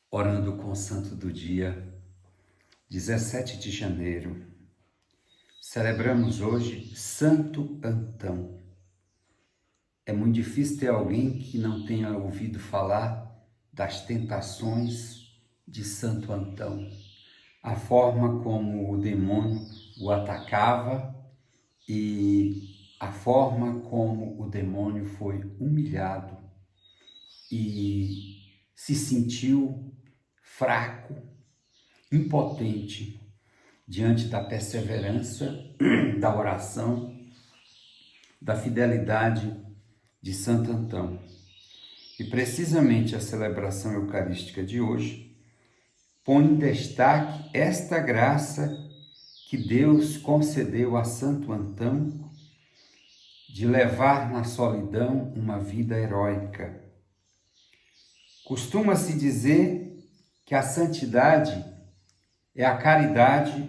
Orando com o Santo do Dia, 17 de janeiro. Celebramos hoje Santo Antão. É muito difícil ter alguém que não tenha ouvido falar das tentações de Santo Antão, a forma como o demônio o atacava e a forma como o demônio foi humilhado e se sentiu fraco, impotente diante da perseverança, da oração, da fidelidade de Santo Antão. E precisamente a celebração eucarística de hoje põe em destaque esta graça que Deus concedeu a Santo Antão de levar na solidão uma vida heróica. Costuma-se dizer que a santidade é a caridade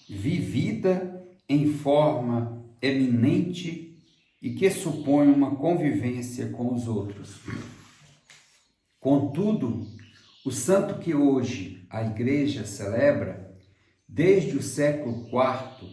vivida em forma eminente e que supõe uma convivência com os outros. Contudo, o santo que hoje a Igreja celebra, desde o século IV,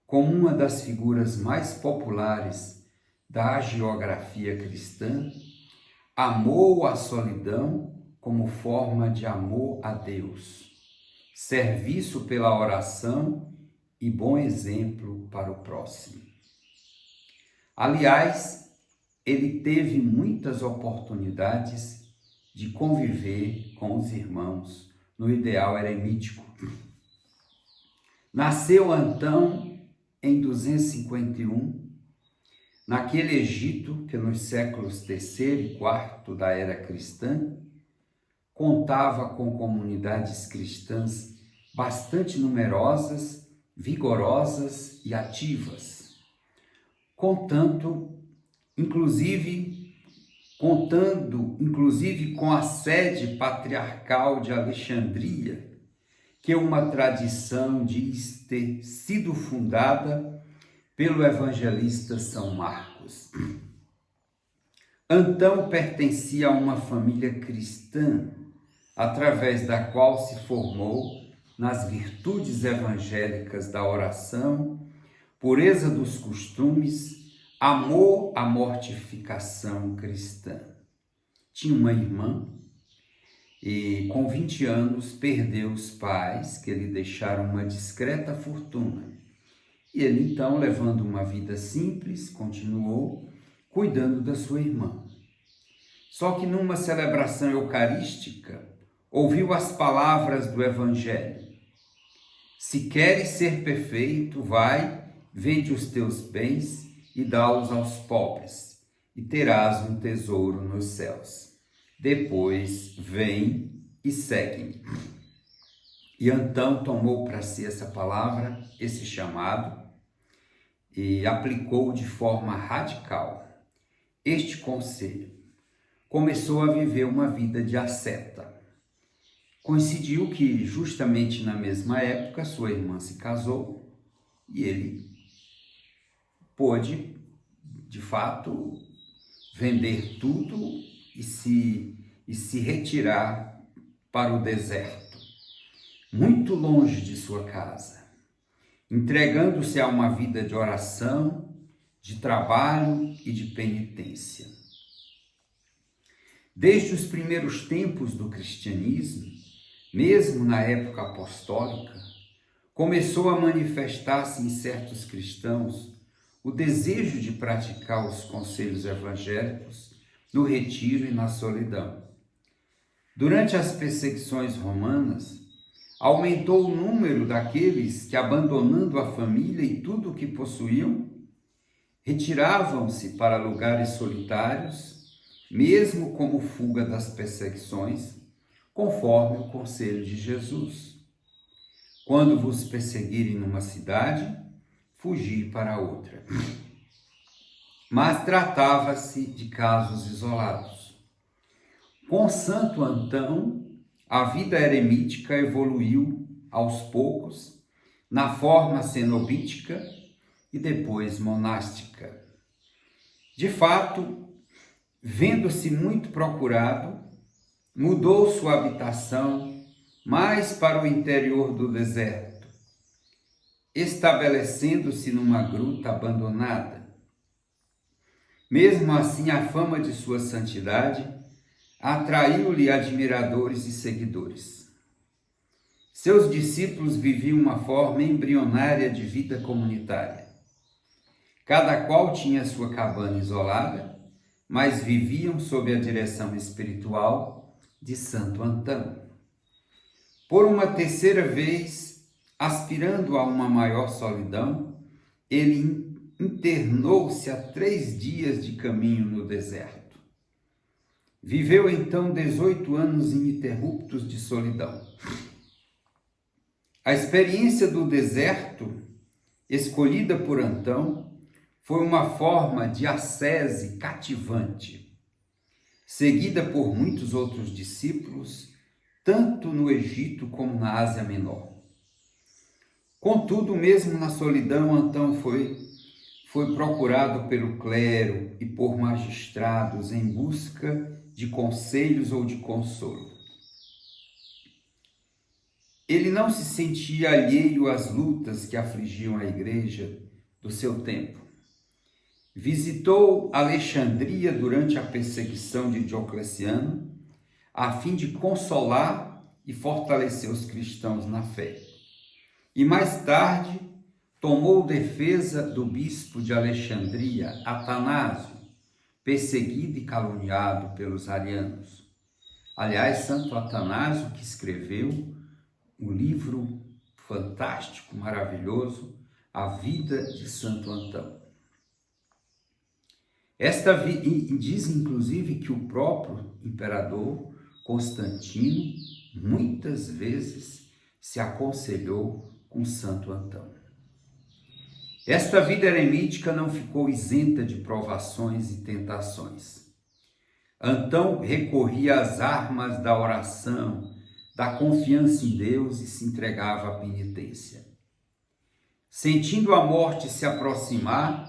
como uma das figuras mais populares da hagiografia cristã, amou a solidão como forma de amor a Deus, serviço pela oração e bom exemplo para o próximo. Aliás, ele teve muitas oportunidades de conviver com os irmãos no ideal eremítico. Nasceu Antão em 251, naquele Egito que nos séculos III e IV da era cristã contava com comunidades cristãs bastante numerosas, vigorosas e ativas, contando inclusive com a sede patriarcal de Alexandria, que uma tradição diz ter sido fundada pelo evangelista São Marcos. Antão pertencia a uma família cristã, através da qual se formou nas virtudes evangélicas da oração, pureza dos costumes, amor à mortificação cristã. Tinha uma irmã e, com 20 anos, perdeu os pais, que lhe deixaram uma discreta fortuna. E ele, então, levando uma vida simples, continuou cuidando da sua irmã. Só que numa celebração eucarística, ouviu as palavras do Evangelho: se queres ser perfeito, vai, vende os teus bens e dá-los aos pobres, e terás um tesouro nos céus. Depois vem e segue-me. E Antão tomou para si essa palavra, esse chamado, e aplicou de forma radical este conselho. Começou a viver uma vida de asceta. Coincidiu que, justamente na mesma época, sua irmã se casou e ele pôde, de fato, vender tudo e se retirar para o deserto, muito longe de sua casa, entregando-se a uma vida de oração, de trabalho e de penitência. Desde os primeiros tempos do cristianismo, mesmo na época apostólica, começou a manifestar-se em certos cristãos o desejo de praticar os conselhos evangélicos no retiro e na solidão. Durante as perseguições romanas, aumentou o número daqueles que, abandonando a família e tudo o que possuíam, retiravam-se para lugares solitários, mesmo como fuga das perseguições, conforme o conselho de Jesus: quando vos perseguirem numa cidade, fugi para outra. Mas tratava-se de casos isolados. Com Santo Antão, a vida eremítica evoluiu aos poucos na forma cenobítica e depois monástica. De fato, vendo-se muito procurado, mudou sua habitação mais para o interior do deserto, estabelecendo-se numa gruta abandonada. Mesmo assim, a fama de sua santidade atraiu-lhe admiradores e seguidores. Seus discípulos viviam uma forma embrionária de vida comunitária. Cada qual tinha sua cabana isolada, mas viviam sob a direção espiritual de Santo Antão. Por uma terceira vez, aspirando a uma maior solidão, ele internou-se a 3 dias de caminho no deserto. Viveu então 18 anos ininterruptos de solidão. A experiência do deserto, escolhida por Antão, foi uma forma de ascese cativante, seguida por muitos outros discípulos, tanto no Egito como na Ásia Menor. Contudo, mesmo na solidão, Antão foi procurado pelo clero e por magistrados em busca de conselhos ou de consolo. Ele não se sentia alheio às lutas que afligiam a igreja do seu tempo. Visitou Alexandria durante a perseguição de Diocleciano, a fim de consolar e fortalecer os cristãos na fé. E mais tarde, tomou defesa do bispo de Alexandria, Atanásio, perseguido e caluniado pelos arianos. Aliás, Santo Atanásio, que escreveu um livro fantástico, maravilhoso, A Vida de Santo Antão. Diz, inclusive, que o próprio imperador Constantino muitas vezes se aconselhou com Santo Antão. Esta vida eremítica não ficou isenta de provações e tentações. Antão recorria às armas da oração, da confiança em Deus e se entregava à penitência. Sentindo a morte se aproximar,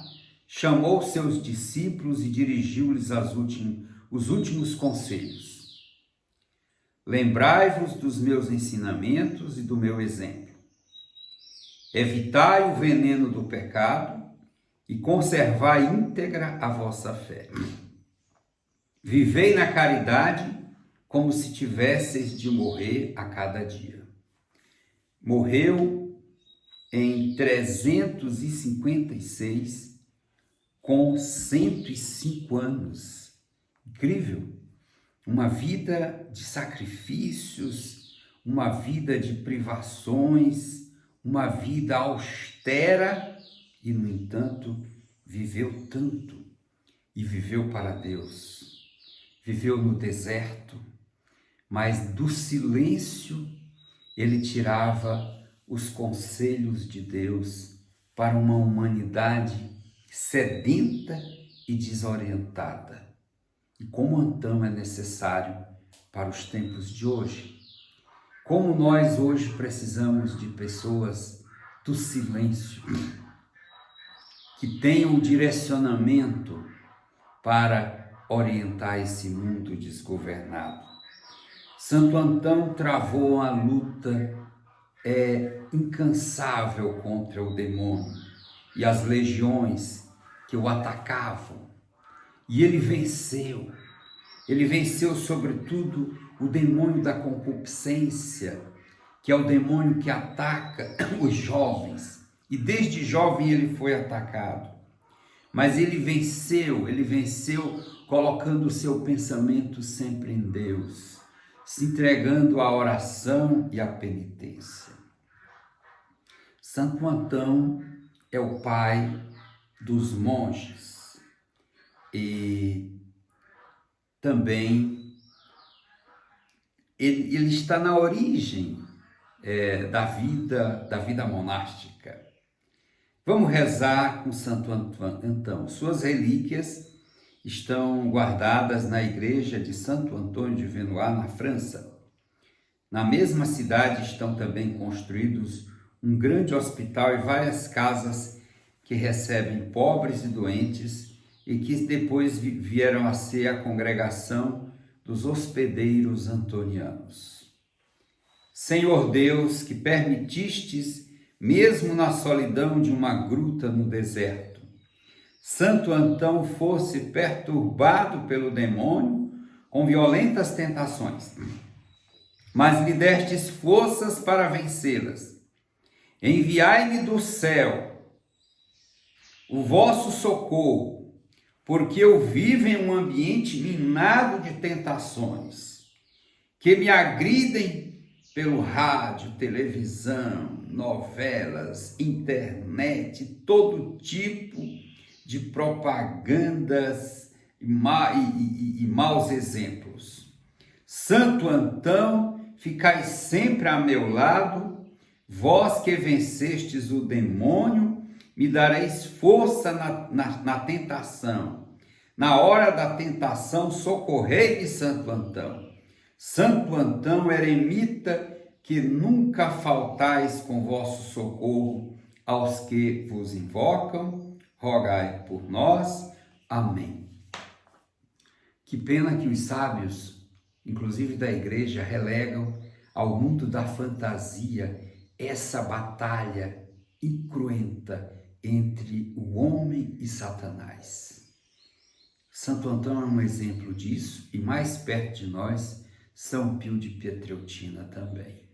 chamou seus discípulos e dirigiu-lhes os últimos conselhos. Lembrai-vos dos meus ensinamentos e do meu exemplo. Evitai o veneno do pecado e conservai íntegra a vossa fé. Vivei na caridade como se tivesseis de morrer a cada dia. Morreu em 356, com 105 anos. Incrível! Uma vida de sacrifícios, uma vida de privações, uma vida austera e, no entanto, viveu tanto e viveu para Deus. Viveu no deserto, mas do silêncio ele tirava os conselhos de Deus para uma humanidade sedenta e desorientada. E como Antão é necessário para os tempos de hoje. Como nós hoje precisamos de pessoas do silêncio, que tenham direcionamento para orientar esse mundo desgovernado. Santo Antão travou uma luta incansável contra o demônio e as legiões que o atacavam. E ele venceu. Ele venceu, sobretudo, o demônio da concupiscência, que é o demônio que ataca os jovens. E desde jovem ele foi atacado. Mas ele venceu colocando o seu pensamento sempre em Deus, se entregando à oração e à penitência. Santo Antão é o pai dos monges e também ele está na origem da vida monástica. Vamos rezar com Santo Antão. Suas relíquias estão guardadas na igreja de Santo Antônio de Venois, na França. Na mesma cidade estão também construídos um grande hospital e várias casas que recebem pobres e doentes e que depois vieram a ser a congregação dos hospedeiros antonianos. Senhor Deus, que permitistes, mesmo na solidão de uma gruta no deserto, Santo Antão fosse perturbado pelo demônio com violentas tentações, mas lhe destes forças para vencê-las. Enviai-me do céu o vosso socorro, porque eu vivo em um ambiente minado de tentações, que me agridem pelo rádio, televisão, novelas, internet, todo tipo de propagandas e maus exemplos. Santo Antão, ficai sempre a meu lado, vós que vencestes o demônio, me dareis força na tentação. Na hora da tentação, socorrei-me, Santo Antão. Santo Antão, eremita, que nunca faltais com vosso socorro aos que vos invocam, rogai por nós. Amém. Que pena que os sábios, inclusive da igreja, relegam ao mundo da fantasia essa batalha incruenta entre o homem e Satanás. Santo Antão é um exemplo disso, e mais perto de nós, São Pio de Pietrelcina também.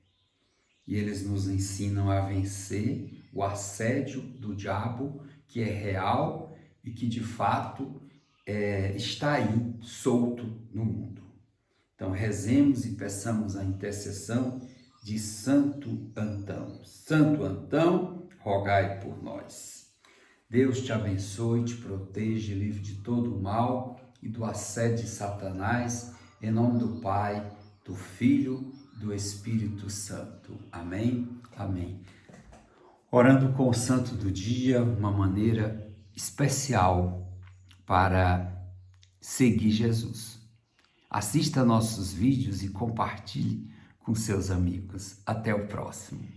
E eles nos ensinam a vencer o assédio do diabo, que é real e que de fato está aí, solto no mundo. Então rezemos e peçamos a intercessão de Santo Antão. Santo Antão, rogai por nós. Deus te abençoe, te proteja, livre de todo o mal e do assédio de Satanás, em nome do Pai, do Filho, do Espírito Santo. Amém? Amém. Orando com o santo do dia, uma maneira especial para seguir Jesus. Assista nossos vídeos e compartilhe com seus amigos. Até o próximo.